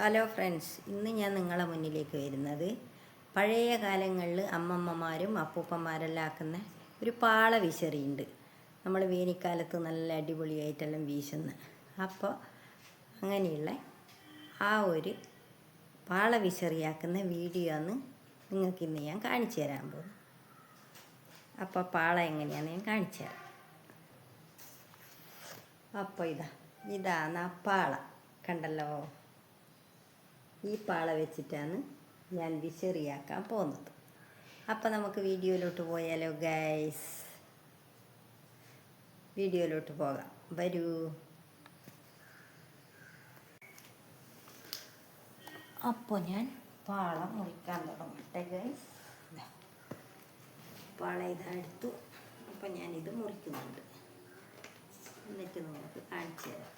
Hello friends, ഇന്ന് ഞാൻ നിങ്ങളെ മുന്നിലേക്ക് വരുന്നത് പഴയ കാലങ്ങളിൽ അമ്മമ്മമാരും അപ്പൂപ്പന്മാരെല്ലാം ആക്കുന്ന ഒരു പാള വിശറിയുണ്ട്. നമ്മൾ വേനൽക്കാലത്ത് നല്ല അടിപൊളിയായിട്ടെല്ലാം വീശുന്ന അപ്പോൾ അങ്ങനെയുള്ള ആ ഒരു പാള വിശറിയാക്കുന്ന വീഡിയോ ആണ് നിങ്ങൾക്കിന്ന് ഞാൻ കാണിച്ചു തരാൻ പോകും. അപ്പോൾ പാള എങ്ങനെയാണെന്ന് ഞാൻ കാണിച്ചു തരാം. അപ്പോൾ ഇതാണ് ആ പാള, കണ്ടല്ലോ. ഈ പാള വെച്ചിട്ടാണ് ഞാൻ വിശറിയാക്കാൻ പോകുന്നത്. അപ്പം നമുക്ക് വീഡിയോയിലോട്ട് പോയാലോ ഗൈസ്? വീഡിയോയിലോട്ട് പോകാം, വരൂ. അപ്പോൾ ഞാൻ പാള മുറിക്കാൻ തുടങ്ങട്ടെ ഗൈസ്. പാള ഇതെടുത്തു. അപ്പം ഞാനിത് മുറിക്കുന്നുണ്ട്, എന്നിട്ട് നിങ്ങൾക്ക് കാണിച്ചു തരാം.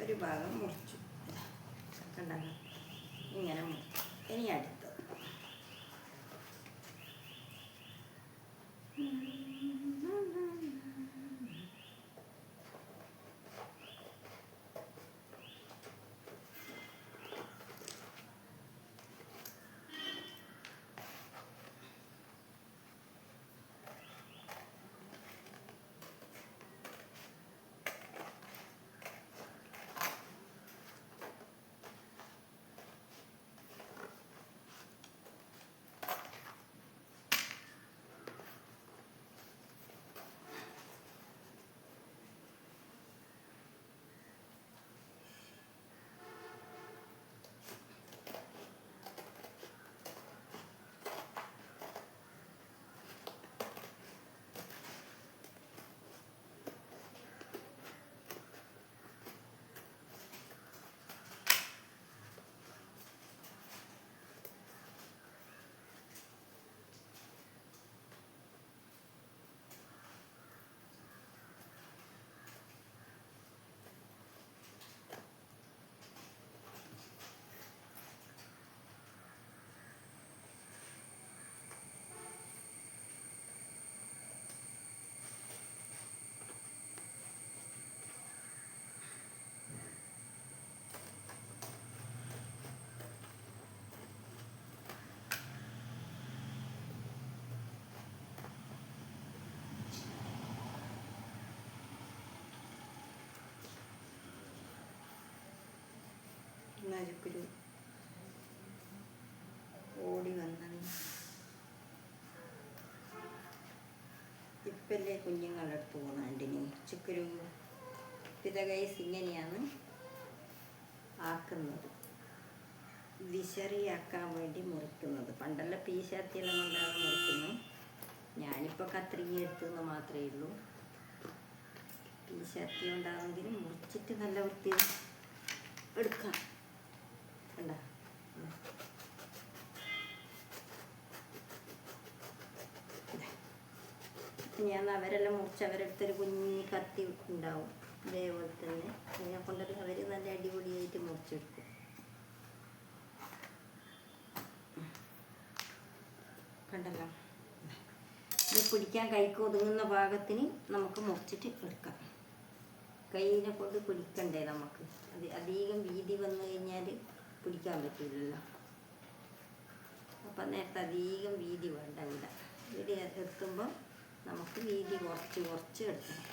ഒരു ഭാഗം മുറിച്ചു, കണ്ടല്ലോ, ഇങ്ങനെ മുറിച്ചു. ഇനി അടുത്തത് നരുക്കൊരു ഓടി വന്നത് ഇപ്പല്ലേ കുഞ്ഞുങ്ങളെടുത്ത് പോകുന്നുണ്ടിനി ഉച്ചക്കൊരു ഗൈസ്. ഇങ്ങനെയാണ് ആക്കുന്നത്, വിശറിയാക്കാൻ വേണ്ടി മുറിക്കുന്നത്. പണ്ടെല്ലാം പീശാത്തിയെല്ലാം കൊണ്ടാണ് മുറിക്കുന്നത്. ഞാനിപ്പോൾ കത്രിക എടുത്തെന്ന് മാത്രമേ ഉള്ളൂ. പീശാത്തി കൊണ്ടാണെങ്കിലും മുറിച്ചിട്ട് നല്ല വൃത്തി എടുക്കാം. കണ്ട, ഞാൻ അവരെല്ലാം മുറിച്ച് അവരെടുത്തൊരു കുഞ്ഞി കത്തി ഉണ്ടാവും, ഇതേപോലെ തന്നെ അതിനെ കൊണ്ടൊരു അവർ നല്ല അടിപൊളിയായിട്ട് മുറിച്ചെടുക്കും. കണ്ടല്ലോ, ഇത് പിടിക്കാൻ കൈക്ക് ഒതുങ്ങുന്ന ഭാഗത്തിന് നമുക്ക് മുറിച്ചിട്ട് എടുക്കാം. കൈയിനെ കൊണ്ട് പിടിക്കണ്ടേ നമുക്ക്? അധികം വീതി വന്നു കഴിഞ്ഞാൽ പിടിക്കാൻ പറ്റില്ലല്ലോ. അപ്പം നേരത്തെ അധികം വീതി വേണ്ട. ഇവിടെ എത്തുമ്പോൾ നമുക്ക് വീതി കുറച്ച് കുറച്ച് എടുക്കണം.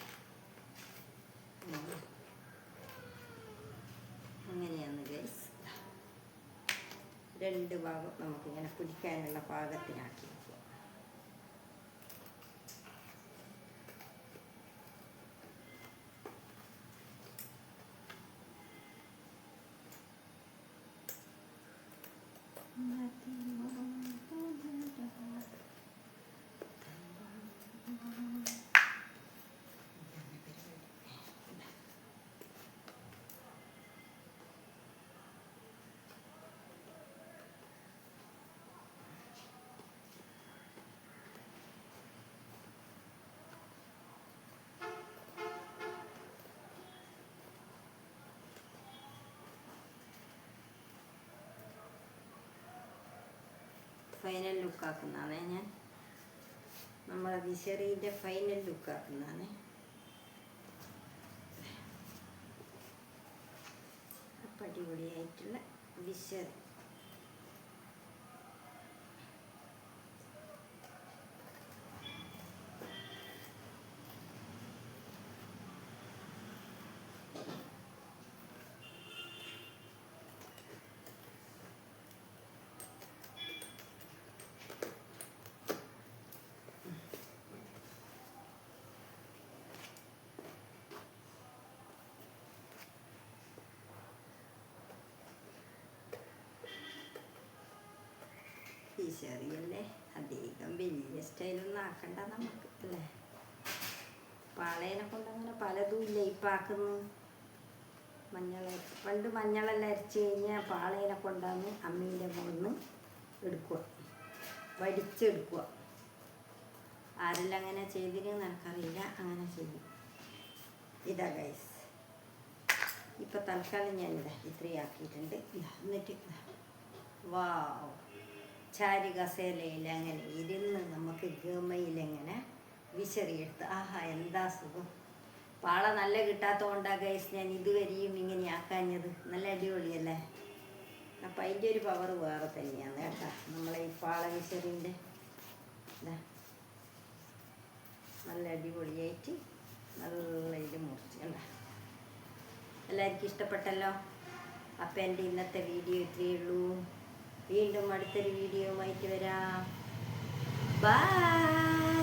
അങ്ങനെയാണ് ഗൈസ്. രണ്ട് ഭാഗം നമുക്കിങ്ങനെ പിടിക്കാനുള്ള പാകത്തിനാക്കി വെക്കുക. ഫൈനൽ ലുക്കാക്കുന്നതാണ് ഞാൻ. നമ്മളെ വിശറീൻ്റെ ഫൈനൽ ലുക്കാക്കുന്നതാണ്. അപ്പം അടിപൊളിയായിട്ടുള്ള വിശറി. വിശറിയല്ലേ, അധികം വലിയ സ്റ്റൈലൊന്നും ആക്കണ്ട നമുക്ക് അല്ലേ. പാളേനെ കൊണ്ടങ്ങനെ പലതും ഇല്ല ഇപ്പം ആക്കുന്നു. പണ്ട് മഞ്ഞളെല്ലാം അരച്ച് കഴിഞ്ഞാൽ പാളേനെ കൊണ്ടാന്ന് അമ്മീൻ്റെ മുകളിൽ എടുക്കുക, വടിച്ചെടുക്കുക. ആരെല്ലാം അങ്ങനെ ചെയ്തിരുന്നു എനിക്കറിയില്ല, അങ്ങനെ ചെയ്യും. ഇതാ ഗൈസ്, ഇപ്പം തൽക്കാലം ഞാനിതാ ഇത്രയും ആക്കിയിട്ടുണ്ട്. എന്നിട്ട് വാവ്, ചാരി കസേലയിൽ അങ്ങനെ ഇരുന്ന് നമുക്ക് ഗമയിലെങ്ങനെ വിശറിയെടുത്ത്, ആഹാ എന്താ സുഖം. പാള നല്ല കിട്ടാത്തത് കൊണ്ടാണ് ഗൈസ് ഞാൻ ഇതുവരെയും ഇങ്ങനെ ആക്കാഞ്ഞത്. നല്ല അടിപൊളിയല്ലേ. അപ്പം അതിൻ്റെ ഒരു പവർ വേറെ തന്നെയാണ് കേട്ടോ. നമ്മളെ ഈ പാള വിശറിൻ്റെ നല്ല അടിപൊളിയായിട്ട് നല്ല ഇത് മുറിച്ച് കണ്ട. എല്ലാവർക്കും ഇഷ്ടപ്പെട്ടല്ലോ. അപ്പം എൻ്റെ ഇന്നത്തെ വീഡിയോ ഇത്രയേ ഉള്ളൂ. വീണ്ടും അടുത്തൊരു വീഡിയോയുമായിട്ട് വരാം. ബൈ.